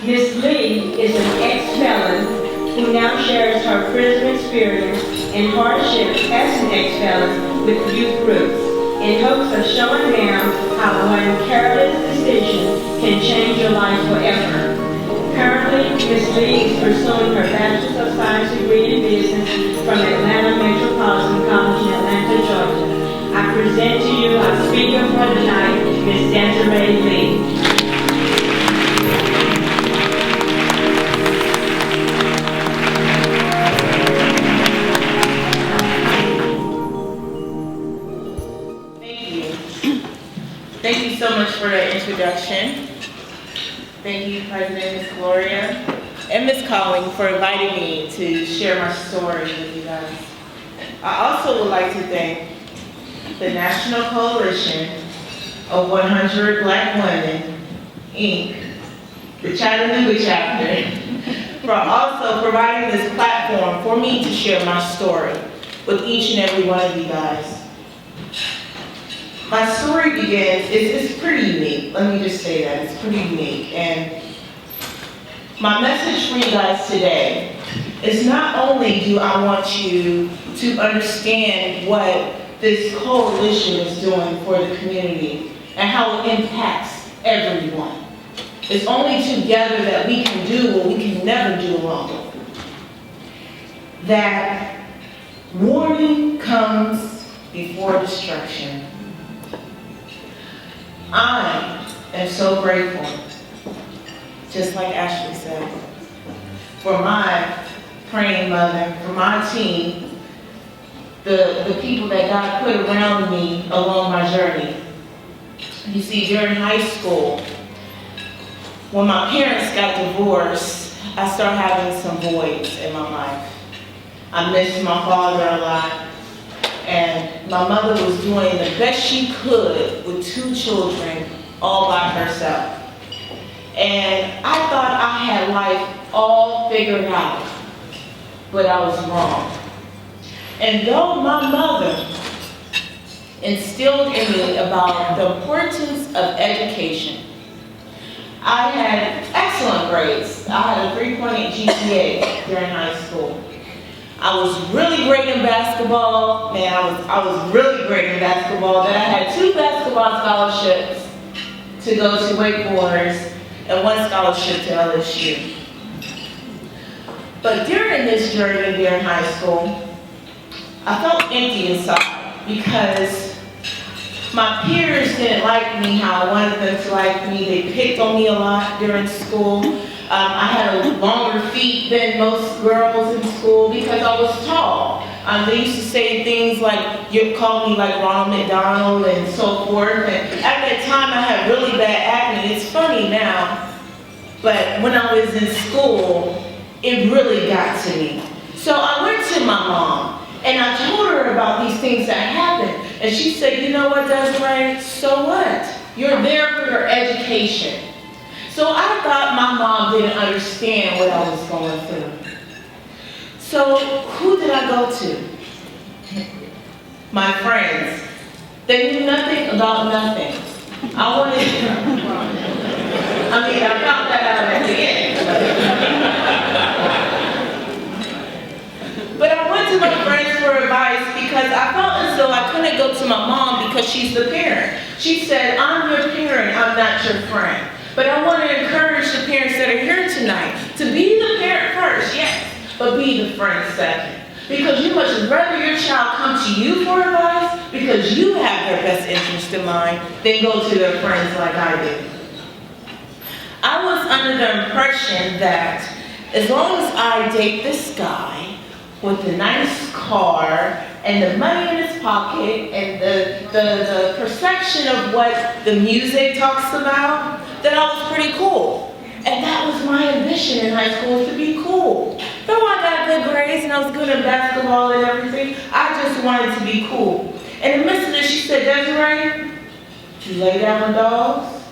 Miss Lee is an ex-felon who now shares her prison experience and hardships as an ex-felon with youth groups in hopes of showing them how one careless decision can change your life forever. Currently, Ms. Lee is pursuing her Bachelor of Science degree in Business from Atlanta Metropolitan College in Atlanta, Georgia. I present to you our speaker for the night, Ms. Desiree Lee. Thank you so much for that introduction. Thank you, President Ms. Gloria and Ms. Colling, for inviting me to share my story with you guys. I also would like to thank the National Coalition of 100 Black Women, Inc., the Chattanooga chapter, for also providing this platform for me to share my story with each and every one of you guys. My story begins, it's pretty unique. Let me just say that, it's pretty unique. And my message for you guys today is not only do I want you to understand what this coalition is doing for the community and how it impacts everyone. It's only together that we can do what we can never do alone. That warning comes before destruction. I am so grateful, just like Ashley said, for my praying mother, for my team, the people that God put around me along my journey. You see, during high school, when my parents got divorced, I started having some voids in my life. I missed my father a lot. And my mother was doing the best she could with 2 children all by herself. And I thought I had life all figured out, but I was wrong. And though my mother instilled in me about the importance of education, I had excellent grades. I had a 3.8 GPA during high school. I was really great in basketball. Man, I was really great in basketball. Then I had 2 basketball scholarships to go to Wake Forest and 1 scholarship to LSU. But during this journey during high school, I felt empty inside because my peers didn't like me how I wanted them to like me. They picked on me a lot during school. I had longer feet than most girls in school because I was tall. They used to say things like, you call me like Ronald McDonald and so forth. And at that time I had really bad acne. It's funny now, but when I was in school, it really got to me. So I went to my mom and I told her about these things that happened. And she said, you know what, Desiree, so what? You're there for your education. So I thought my mom didn't understand what I was going through. So who did I go to? My friends. They knew nothing about nothing. I found that out at the end. But I went to my friends for advice because I felt as though I couldn't go to my mom because she's the parent. She said, I'm your parent, I'm not your friend. But I want to encourage the parents that are here tonight to be the parent first, yes, but be the friend second. Because you much rather your child come to you for advice because you have their best interest in mind than go to their friends like I did. I was under the impression that as long as I date this guy with the nice car and the money in his pocket and the perception of what the music talks about, that I was pretty cool. And that was my ambition in high school, to be cool. Though I got good grades and I was good in basketball and everything, I just wanted to be cool. And in the midst of this, she said, Desiree, you lay down with dogs?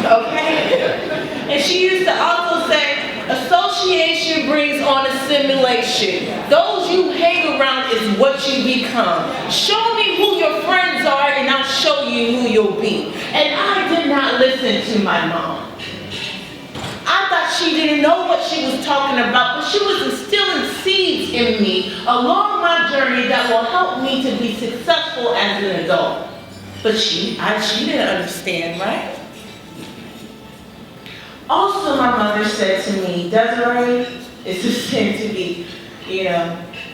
Okay? And she used to also say, association brings on assimilation. Those you hang around is what you become. Show me who your friends are and I'll show you who you'll be. And I did not listen to my mom. I thought she didn't know what she was talking about, but she was instilling seeds in me along my journey that will help me to be successful as an adult. But she didn't understand, right? Also, my mother said to me, Desiree, it's a sin to be,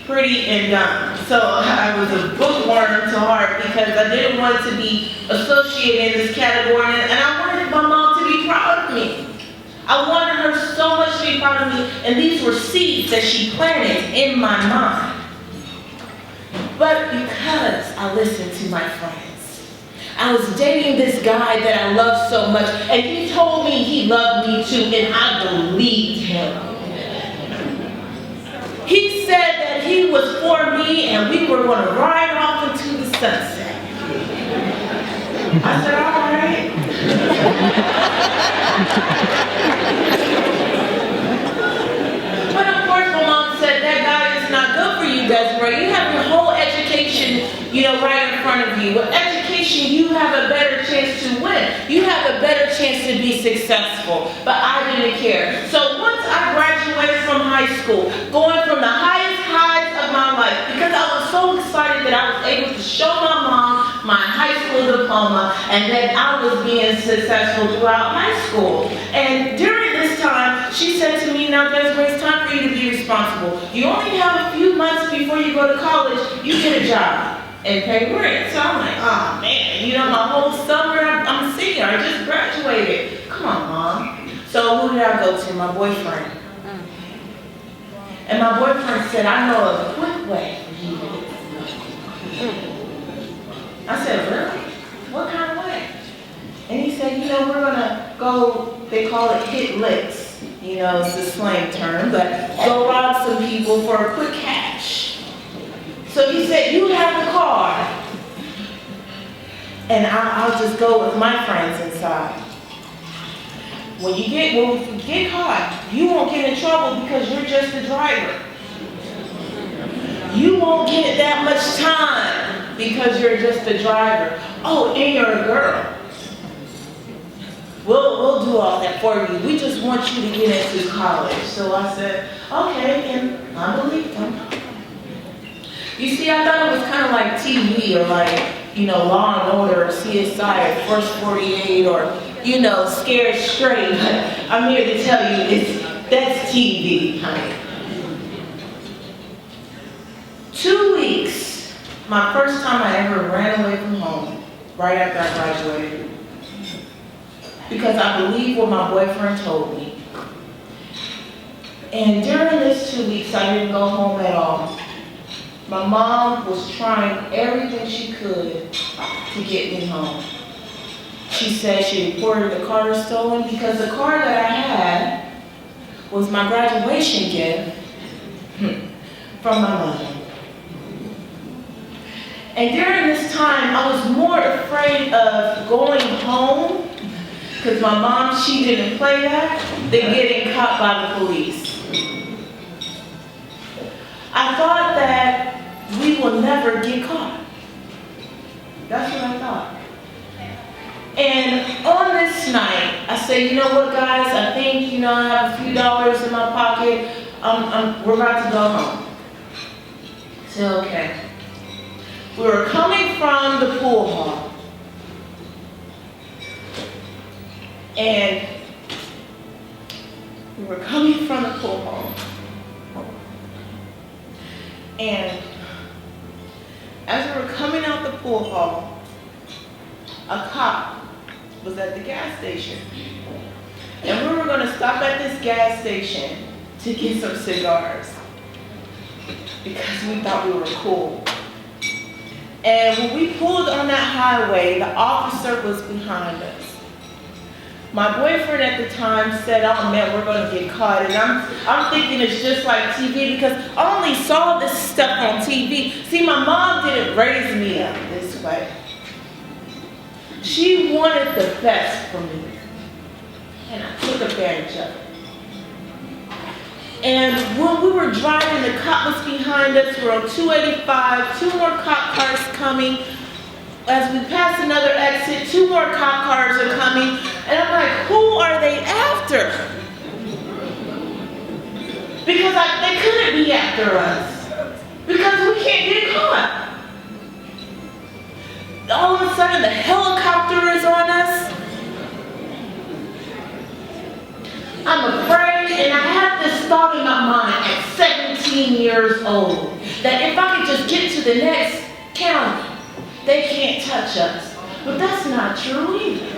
pretty and dumb. So I was a bookworm to heart because I didn't want to be associated in this category, and I wanted my mom to be proud of me. I wanted her so much to be proud of me, and these were seeds that she planted in my mind. But because I listened to my friends, I was dating this guy that I loved so much, and he told me he loved me too, and I believed him. He said that he was for me, and we were going to ride off into the sunset. I said, all right. But of course, my mom said, that guy is not good for you, Desiree. You have your whole education, right in front of you. With education, you have a better chance to win. You have a better chance to be successful. But I didn't care. So once I graduated from high school, going from the highest highs of my life, because I was so excited that I was able to show my mom my high school diploma and that I was being successful throughout high school. And during this time, she said to me, now Desiree, it's time for you to be responsible. You only have a few months before you go to college, you get a job and pay rent. So I'm like, oh man, my whole summer, I'm a senior, I just graduated. Come on, Mom. So who did I go to? My boyfriend. And my boyfriend said, I know of a quick way for you to get this money. I said, really? What kind of way? And he said, we're going to go, they call it hit licks. It's a slang term, but go rob some people for a quick cash. So he said, you have the car. And I'll just go with my friends inside. When you get caught, you won't get in trouble because you're just the driver. You won't get that much time because you're just the driver. Oh, and you're a girl. We'll do all that for you. We just want you to get into college. So I said, okay, and I believed him. You see, I thought it was kind of like TV or like, Law and Order or CSI or First 48 or, Scared Straight. I'm here to tell you, that's TV, honey. 2 weeks, my first time I ever ran away from home, right after I graduated. Because I believed what my boyfriend told me. And during this 2 weeks, I didn't go home at all. My mom was trying everything she could to get me home. She said she reported the car stolen because the car that I had was my graduation gift from my mother. And during this time, I was more afraid of going home, because my mom, she didn't play that, than getting caught by the police. I thought that we will never get caught. That's what I thought. And on this night, I said, you know what, guys? I think, I have a few dollars in my pocket. We're about to go home. So, okay. We were coming from the pool hall. And we were coming from the pool hall. And as we were coming out the pool hall, a cop was at the gas station. And we were going to stop at this gas station to get some cigars because we thought we were cool. And when we pulled on that highway, the officer was behind us. My boyfriend at the time said, oh man, we're going to get caught. And I'm thinking it's just like TV because I only saw this stuff on TV. See, my mom didn't raise me up this way. She wanted the best for me. And I took advantage of it. And when we were driving, the cop was behind us. We're on 285, 2 more cop cars coming. As we pass another exit, 2 more cop cars are coming. And I'm like, who are they after? Because they couldn't be after us. Because we can't get caught. All of a sudden, the helicopter is on us. I'm afraid, and I had this thought in my mind at 17 years old, that if I could just get to the next county, they can't touch us. But that's not true either.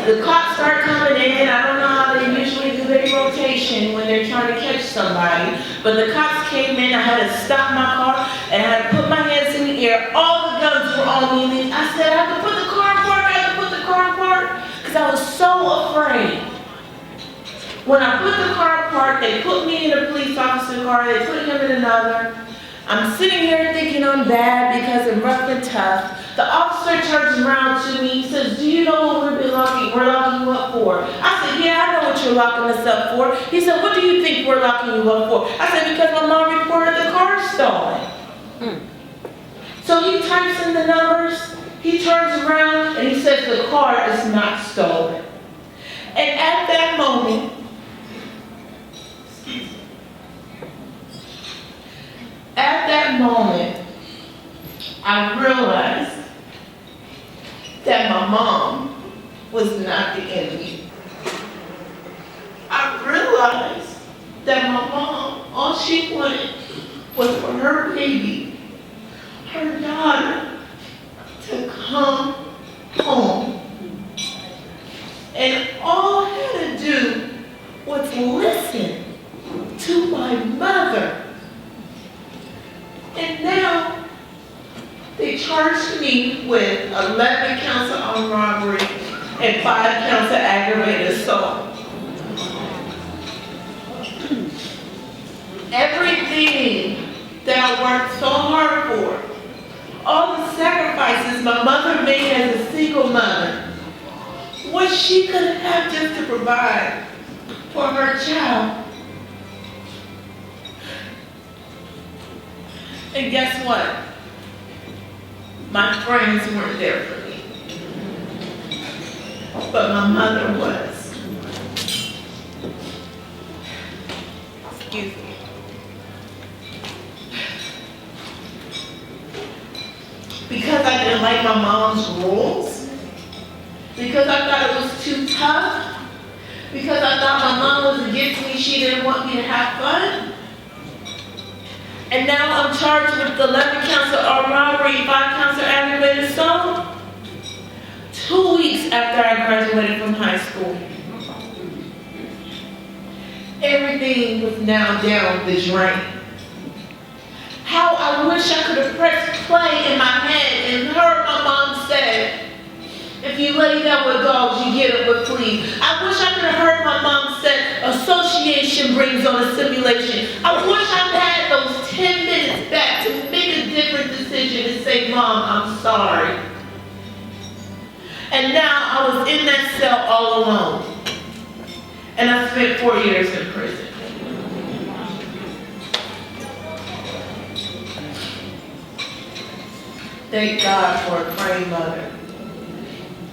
The cops start coming in. I don't know how they usually do their rotation when they're trying to catch somebody. But the cops came in. I had to stop my car and I had to put my hands in the air. All the guns were on me. I said, I have to put the car in park. I have to put the car in park. Because I was so afraid. When I put the car in park, they put me in a police officer car. They put him in another. I'm sitting here thinking I'm bad because I'm rough and tough. The officer turns around to me. He says, do you know what we're locking you up for? I said, yeah, I know what you're locking us up for. He said, what do you think we're locking you up for? I said, because my mom reported the car stolen. So he types in the numbers. He turns around and he says, the car is not stolen. And at that moment, I realized that my mom was not the enemy. I realized that my mom, all she wanted was for her baby, her daughter, to come home. And all I had to do was listen to my mother. And now, they charged me with 11 counts of armed robbery and 5 counts of aggravated assault. Everything that I worked so hard for, all the sacrifices my mother made as a single mother, what she could have just to provide for her child. And guess what? My friends weren't there for me. But my mother was. Excuse me. Because I didn't like my mom's rules. Because I thought it was too tough. Because I thought my mom was against me, she didn't want me to have fun. And now I'm charged with 11 counts of armed robbery, 5 counts of aggravated assault. 2 weeks after I graduated from high school. Everything was now down the drain. How I wish I could have pressed play in my head and heard my mom say, if you lay down with dogs, you get up with fleas. I wish I could have heard my mom say, association brings on a simulation. I wish I had those 10 minutes back to make a different decision and say, Mom, I'm sorry. And now I was in that cell all alone. And I spent 4 years in prison. Thank God for a praying mother.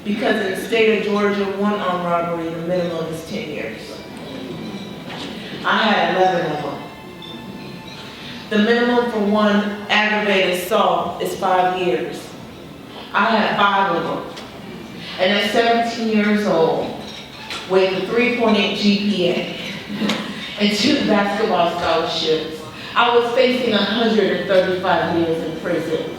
Because in the state of Georgia, 1 armed robbery, the minimum is 10 years. I had 11 of them. The minimum for 1 aggravated assault is 5 years. I had 5 of them. And at 17 years old, with a 3.8 GPA and 2 basketball scholarships, I was facing 135 years in prison.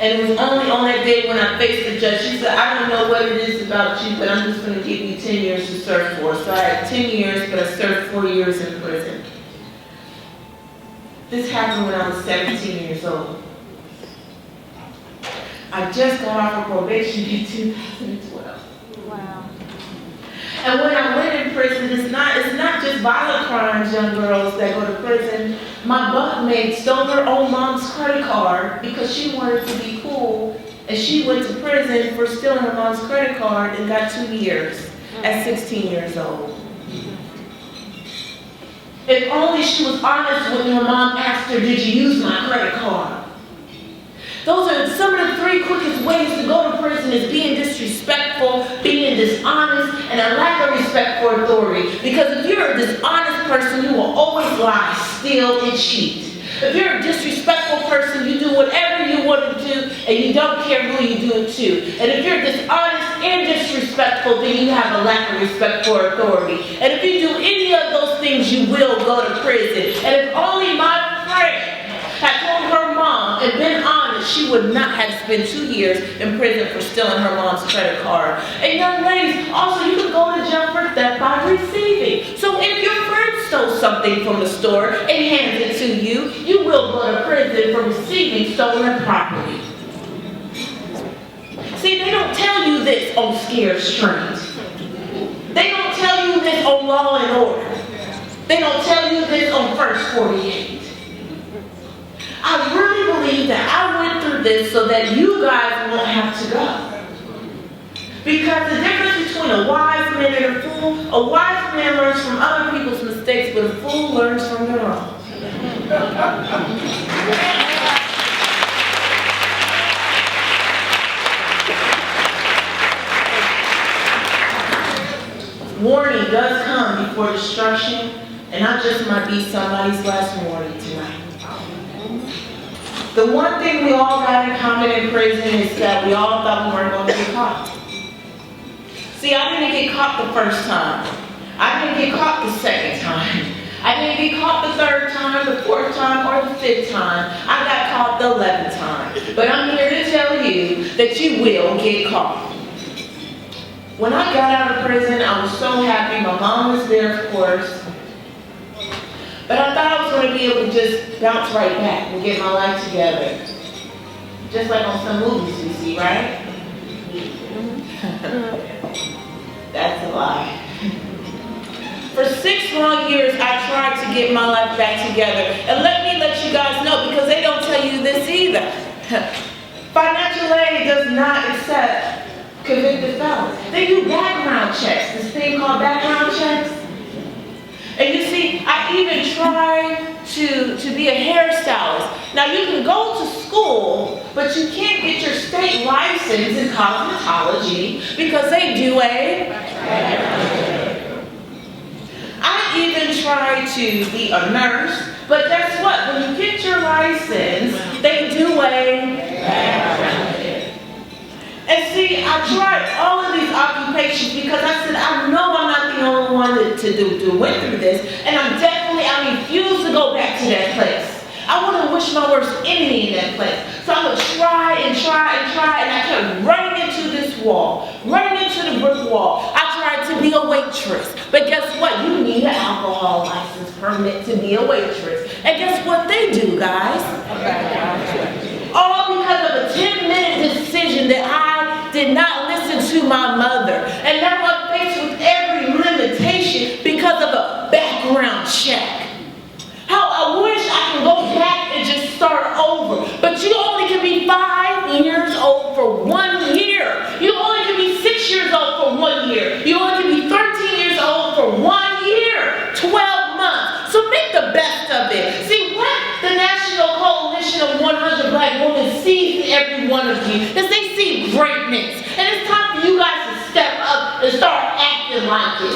And it was only on that day when I faced the judge, she said, I don't know what it is about you, but I'm just going to give you 10 years to serve for. So I had 10 years, but I served 4 years in prison. This happened when I was 17 years old. I just got off of probation in 2012. Wow. And when I went in prison, it's not just violent crimes, young girls, that go to prison. My bunkmate stole her own mom's credit card because she wanted to be cool, and she went to prison for stealing her mom's credit card and got 2 years at 16 years old. If only she was honest when her mom asked her, did you use my credit card? Those are some of the 3 quickest ways to go to prison, is being disrespectful, being dishonest, and a lack of respect for authority. Because if you're a dishonest person, you will always lie, steal, and cheat. If you're a disrespectful person, you do whatever you want to do, and you don't care who you do it to. And if you're dishonest and disrespectful, then you have a lack of respect for authority. And if you do any of those things, you will go to prison. And if only my friend had told her mom and been honest, she would not have spent 2 years in prison for stealing her mom's credit card. And young ladies, also you can go to jail for theft by receiving. So if your friend stole something from the store and hands it to you, you will go to prison for receiving stolen property. See, they don't tell you this on Scared Straight. They don't tell you this on Law and Order. They don't tell you this on First 48. I really believe that I went through this so that you guys won't have to go. Because the difference between a wise man and a fool, a wise man learns from other people's mistakes, but a fool learns from their own. Warning does come before destruction, and I just might be somebody's last warning tonight. The one thing we all got in common in prison is that we all thought we weren't going to get caught. See, I didn't get caught the first time. I didn't get caught the second time. I didn't get caught the third time, the fourth time, or the fifth time. I got caught the 11th time. But I'm here to tell you that you will get caught. When I got out of prison, I was so happy. My mom was there, of course. But I thought I was going to be able to just bounce right back and get my life together. Just like on some movies we see, right? That's a lie. For 6 long years, I tried to get my life back together. And let you guys know, because they don't tell you this either. Financial aid does not accept convicted felons. They do background checks, this thing called background checks. And you see, I even tried to be a hairstylist. Now you can go to school, but you can't get your state license in cosmetology because they do I even tried to be a nurse, but guess what? When you get your license, they do And see, I tried all of these occupations because I said, I know I'm not the only one to went through this, and I refuse to go back to that place. I want to wish my worst enemy in that place. So I would try, and I kept running into this wall, running into the brick wall. I tried to be a waitress, but guess what? You need an alcohol license permit to be a waitress. And guess what they do, guys? All because of a 10-minute decision that I did not listen to my mother. And now I'm faced with every limitation because of a background check. How I wish I could go back and just start over. But you only can be 5 years old for 1 year. You only can be 6 years old for 1 year. You only can be 13 years old for 1 year. 12 months. So make the best of it. See, what the National Coalition of 100 Black Women sees in every one of you is they see greatness. And it's time for you guys to step up and start acting like it.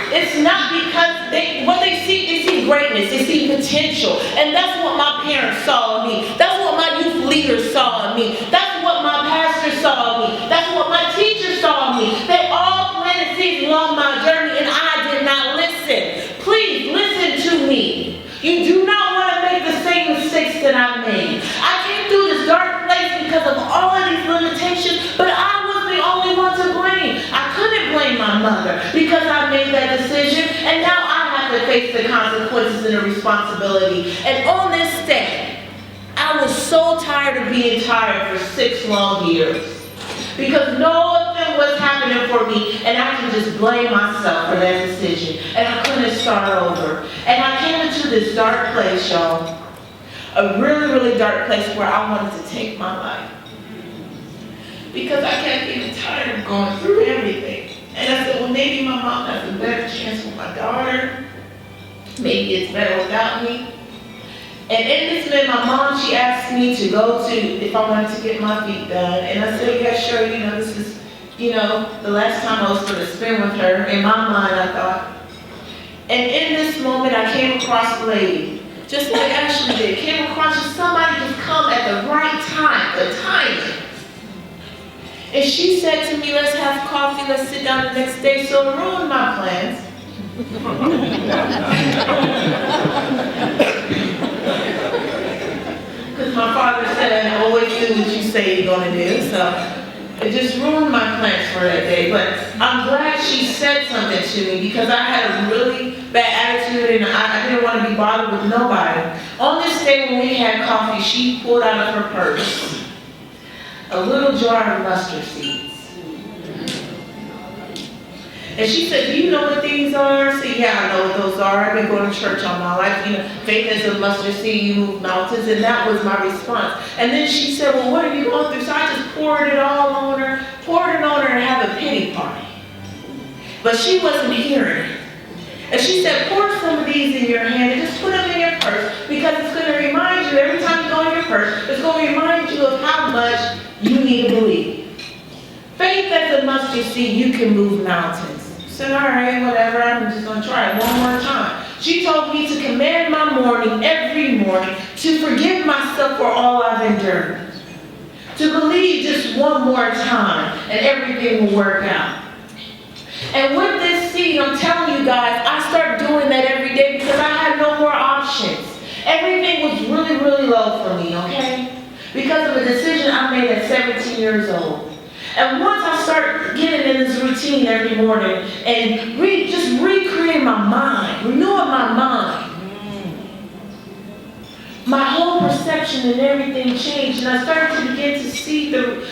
It's not because they see greatness, they see potential. And that's what my parents saw in me. That's what my youth leaders saw in me. That's what my pastor saw in me. That's what my teachers saw in me. They all planted seeds along my journey and I did not listen. Please listen to me. You do not want to make the same mistakes that I made. I came through this dark place because of all of these limitations, but I was the only one to blame. I couldn't blame my mother because I made that decision, and now I have to face the consequences and the responsibility. And on this day, I was so tired of being tired for 6 long years because nothing was happening for me, and I can just blame myself for that decision, and I couldn't start over. And I came into this dark place, y'all, a really, really dark place where I wanted to take my life. because I kept getting tired of going through everything. And I said, well, maybe my mom has a better chance with my daughter. Maybe it's better without me. And in this minute, my mom, she asked me to go to, if I wanted to get my feet done. And I said, yeah, sure, this is, the last time I was going to spend with her. In my mind, I thought. And in this moment, I came across a lady, just like Ashley did. Came across somebody just come at the right time, the timing. And she said to me, let's have coffee, let's sit down the next day. So it ruined my plans. Because my father said, always do what you say you're going to do. So it just ruined my plans for that day. But I'm glad she said something to me, because I had a really bad attitude and I didn't want to be bothered with nobody. On this day when we had coffee, she pulled out of her purse a little jar of mustard seeds. And she said, do you know what these are? I said, yeah, I know what those are. I've been going to church all my life. Faith is a mustard seed, you move mountains. And that was my response. And then she said, well, what are you going through? So I just poured it on her and have a pity party. But she wasn't hearing it. And she said, pour some of these in your hand and just put them in your purse, because it's going to remind you, every time you go in your purse, it's going to remind you of how much you need to believe. Faith as a mustard seed, you can move mountains. I said, all right, whatever, I'm just going to try it one more time. She told me to command my morning, every morning, to forgive myself for all I've endured. To believe just one more time, and everything will work out. And with this seed, I'm telling you guys, I started doing that every day because I had no more options. Everything was really, really low for me, okay? Because of a decision I made at 17 years old. And once I started getting in this routine every morning and just recreating my mind, renewing my mind, my whole perception and everything changed. And I started to begin to see the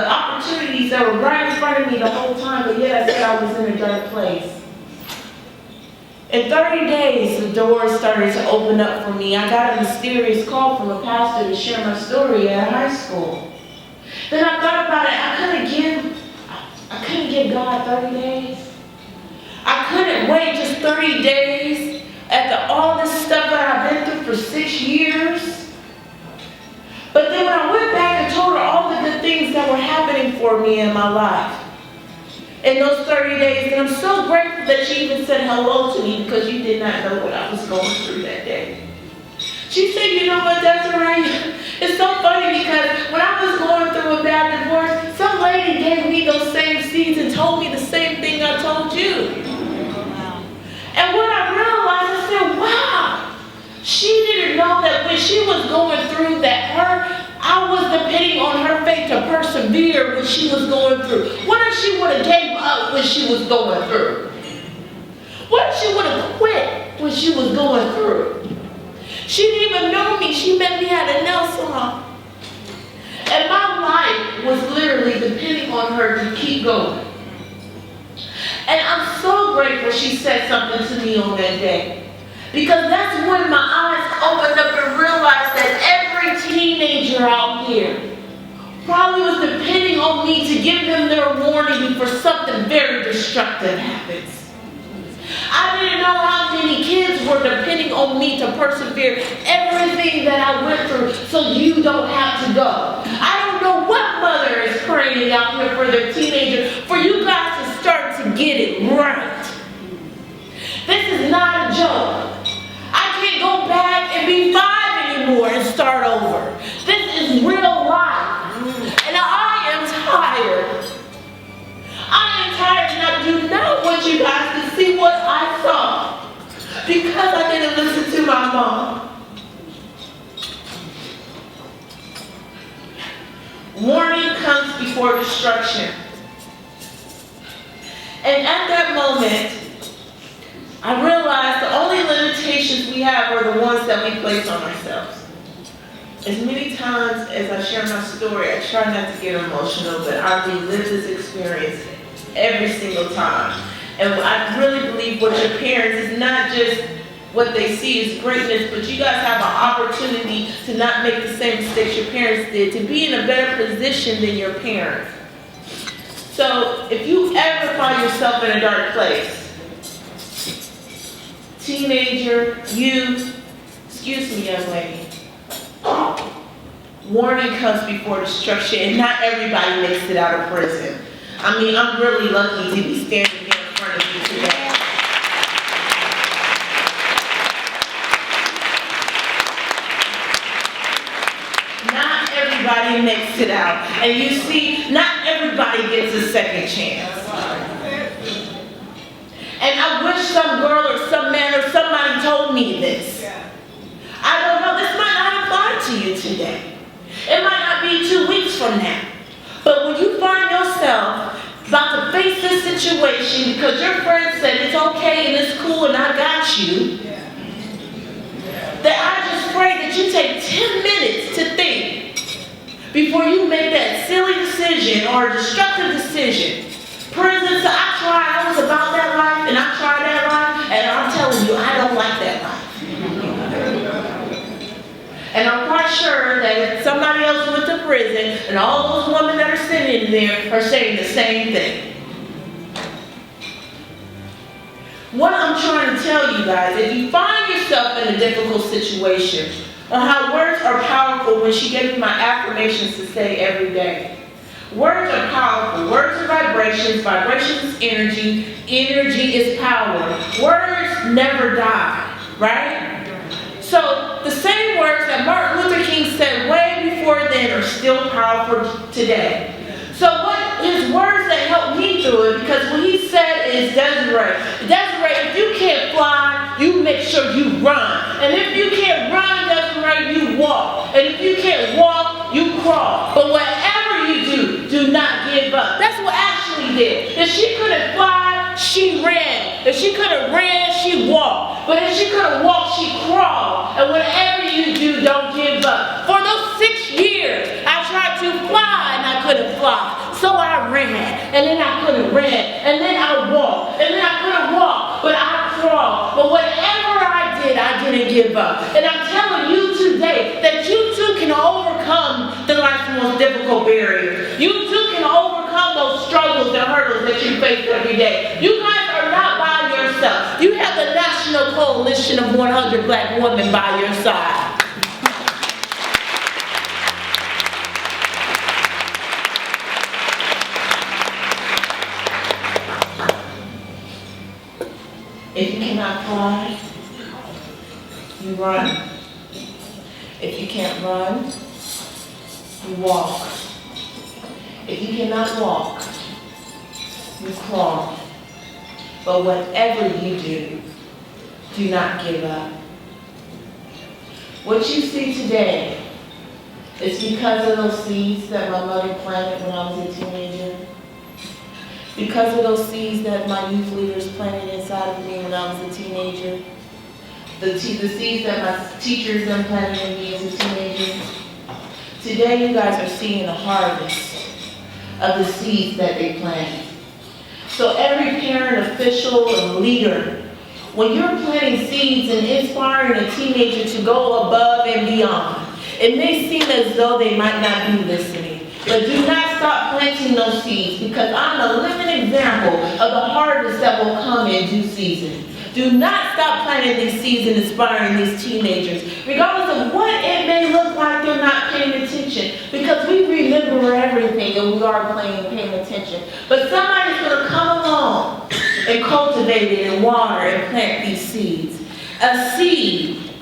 opportunities that were right in front of me the whole time, but yet I said I was in a dark place. In 30 days, the doors started to open up for me. I got a mysterious call from a pastor to share my story at high school. Then I thought about it. I couldn't give God 30 days. I couldn't wait just 30 days after all this stuff that I've been through for 6 years. But then when I went back and told her all the good things that were happening for me in my life in those 30 days, and I'm so grateful that she even said hello to me, because you did not know what I was going through that day. She said, you know what, Desiree? It's so funny, because when I was going through a bad divorce, some lady gave me those same seeds and told me the same thing I told you. And when I realized, I said, wow, she didn't know that when she was going through that, I was depending on her faith to persevere when she was going through. What if she would have gave up when she was going through? What if she would have quit when she was going through? She didn't even know me. She met me at a nail salon. And my life was literally depending on her to keep going. And I'm so grateful she said something to me on that day. Because that's when my eyes opened up and realized that every teenager out here probably was depending on me to give them their warning before something very destructive happens. I didn't know how many kids were depending on me to persevere everything that I went through so you don't have to go. I don't know what mother is praying out here for their teenager, for you guys to start to get it right. This is not a joke. I can't go back and be 5 anymore and start over. This is real life. And I am tired. I am tired, and I do not want you guys to see what I saw, because I didn't listen to my mom. Warning comes before destruction. And at that moment, I realized the only limitations we have are the ones that we place on ourselves. As many times as I share my story, I try not to get emotional, but I relive this experience every single time. And I really believe what your parents is not just what they see is greatness, but you guys have an opportunity to not make the same mistakes your parents did, to be in a better position than your parents. So if you ever find yourself in a dark place, teenager, youth, excuse me, young lady, warning comes before destruction, and not everybody makes it out of prison. I mean, I'm really lucky to be standing here in front of you today. Not everybody makes it out. And you see, not everybody gets a second chance. And I wish some girl or some man or somebody told me this. I don't know, this might not apply to you today. It might not be 2 weeks from now. But when you find yourself about to face this situation because your friend said it's okay and it's cool and I got you, that I just pray that you take 10 minutes to think before you make that silly decision or destructive decision. Prison, so I was about that life and I tried that life, and I'm telling you, I don't like that life. And I'm quite sure that if somebody else went to prison, and all those women that are sitting there are saying the same thing. What I'm trying to tell you guys, if you find yourself in a difficult situation, on how words are powerful, when she gave me my affirmations to say every day. Words are powerful. Words are vibrations. Vibrations is energy. Energy is power. Words never die, right? So the same words that Martin Luther King said way before then are still powerful today. So what his words that helped me through it, because what he said is, Desiree, if you can't fly, you make sure you run. And if you can't run, Desiree, you walk. And if you can't walk, you crawl. But whatever you do, do not give up. That's what Ashley did. If she couldn't fly, she ran. If she couldn't ran, she walked. But if she couldn't walk, she crawled. And whatever you do, don't give up. For those 6 years, I tried to fly and I couldn't fly. So I ran, and then I couldn't run, and then I walked, and then I couldn't walk, but I crawled. But whatever I didn't give up. And I'm telling you today that you too can overcome the life's most difficult barriers. You too can overcome those struggles and hurdles that you face every day. You guys are not by yourself. You have the National Coalition of 100 Black Women by your side. If you cannot fly, you run. If you can't run, you walk. If you cannot walk, you crawl. But whatever you do, do not give up. What you see today is because of those seeds that my mother planted when I was a teenager. Because of those seeds that my youth leaders planted inside of me when I was a teenager. The seeds that my teachers then planted in me as a teenager. Today you guys are seeing a harvest of the seeds that they planted. So every parent, official, and leader, when you're planting seeds and inspiring a teenager to go above and beyond, it may seem as though they might not be listening. But do not stop planting those seeds, because I'm a living example of the harvest that will come in due season. Do not stop planting these seeds and inspiring these teenagers, regardless of what it may look like they're not paying attention, because we remember everything and we are paying attention. But somebody's going to come along and cultivate it and water and plant these seeds. A seed,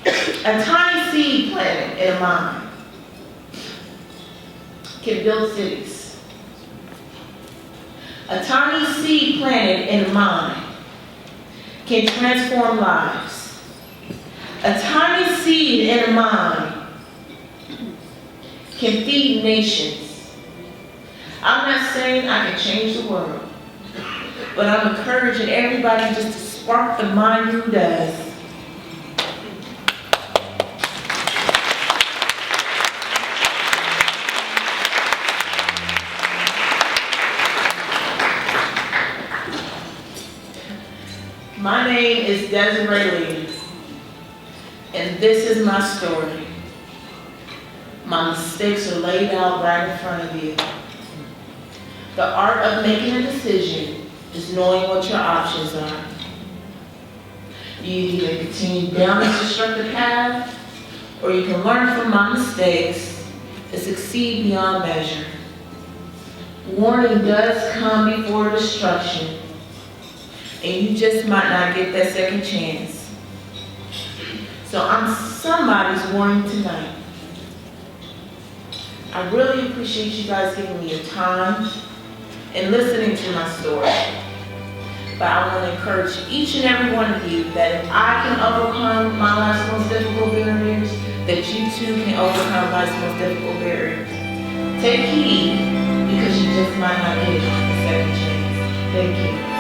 a tiny seed planted in a mind, can build cities. A tiny seed planted in a mind can transform lives. A tiny seed in a mind can feed nations. I'm not saying I can change the world, but I'm encouraging everybody just to spark the mind who does. My name is Desiree. And this is my story. My mistakes are laid out right in front of you. The art of making a decision is knowing what your options are. You either continue down this destructive path, or you can learn from my mistakes and succeed beyond measure. Warning does come before destruction, and you just might not get that second chance. So I'm somebody's warning tonight. I really appreciate you guys giving me your time and listening to my story. But I want to encourage each and every one of you that if I can overcome my life's most difficult barriers, that you too can overcome life's most difficult barriers. Take heed, because you just might not get a second chance. Thank you.